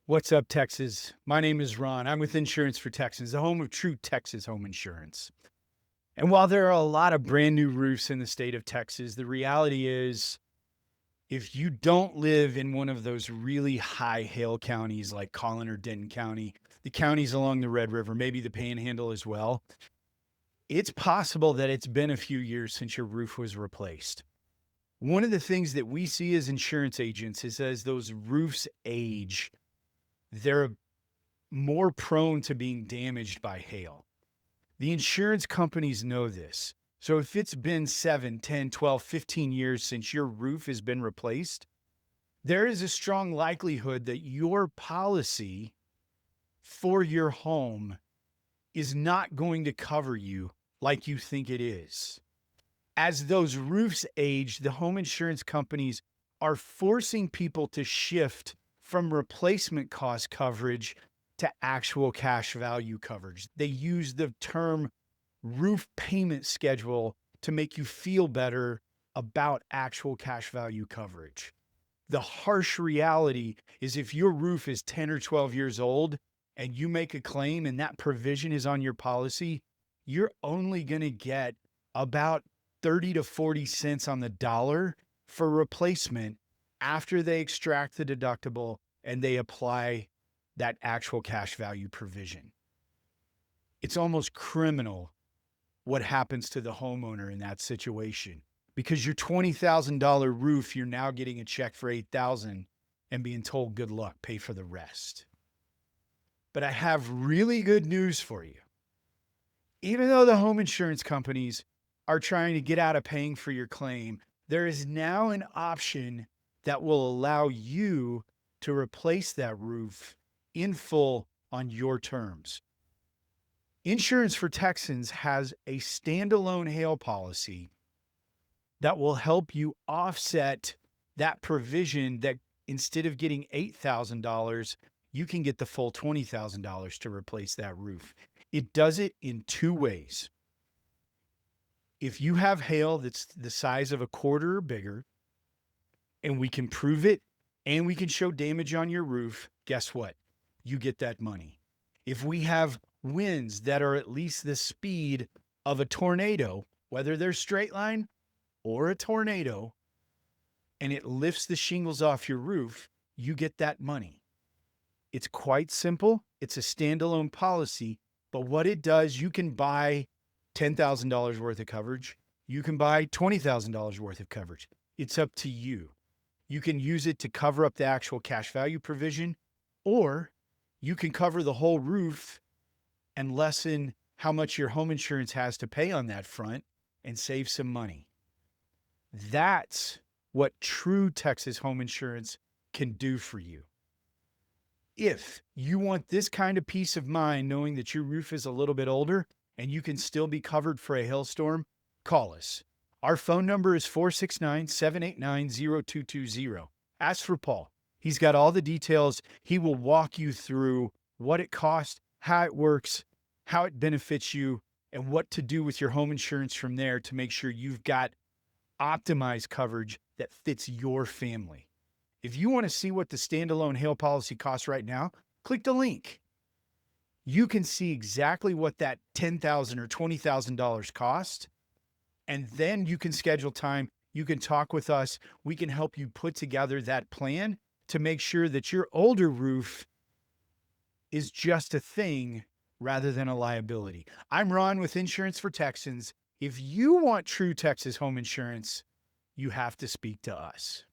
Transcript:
What's up, Texas? My name is Ron. I'm with Insurance for Texans, the home of true Texas home insurance. And while there are a lot of brand new roofs in the state of Texas, the reality is if you don't live in one of those really high hail counties like Collin or Denton County, the counties along the Red River, maybe the Panhandle as well, it's possible that it's been a few years since your roof was replaced. One of the things that we see as insurance agents is as those roofs age, they're more prone to being damaged by hail. The insurance companies know this. So if it's been 7, 10, 12, 15 years since your roof has been replaced, there is a strong likelihood that your policy for your home is not going to cover you like you think it is. As those roofs age, the home insurance companies are forcing people to shift from replacement cost coverage to actual cash value coverage. They use the term roof payment schedule to make you feel better about actual cash value coverage. The harsh reality is if your roof is 10 or 12 years old and you make a claim and that provision is on your policy, you're only going to get about 30 to 40 cents on the dollar for replacement after they extract the deductible and they apply that actual cash value provision. It's almost criminal what happens to the homeowner in that situation because your $20,000 roof, you're now getting a check for $8,000 and being told, good luck, pay for the rest. But I have really good news for you. Even though the home insurance companies are trying to get out of paying for your claim, there is now an option that will allow you to replace that roof in full on your terms. Insurance for Texans has a standalone hail policy that will help you offset that provision that instead of getting $8,000, you can get the full $20,000 to replace that roof. It does it in two ways. If you have hail that's the size of a quarter or bigger, and we can prove it, and we can show damage on your roof, guess what? You get that money. If we have winds that are at least the speed of a tornado, whether they're straight line or a tornado, and it lifts the shingles off your roof, you get that money. It's quite simple. It's a standalone policy, but what it does, you can buy $10,000 worth of coverage. You can buy $20,000 worth of coverage. It's up to you. You can use it to cover up the actual cash value provision, or you can cover the whole roof and lessen how much your home insurance has to pay on that front and save some money. That's what true Texas home insurance can do for you. If you want this kind of peace of mind, knowing that your roof is a little bit older and you can still be covered for a hailstorm, call us. Our phone number is 469-789-0220. Ask for Paul. He's got all the details. He will walk you through what it costs, how it works, how it benefits you, and what to do with your home insurance from there to make sure you've got optimized coverage that fits your family. If you want to see what the standalone hail policy costs right now, click the link. You can see exactly what that $10,000 or $20,000 cost, and then you can schedule time. You can talk with us. We can help you put together that plan to make sure that your older roof is just a thing rather than a liability. I'm Ron with Insurance for Texans. If you want true Texas home insurance, you have to speak to us.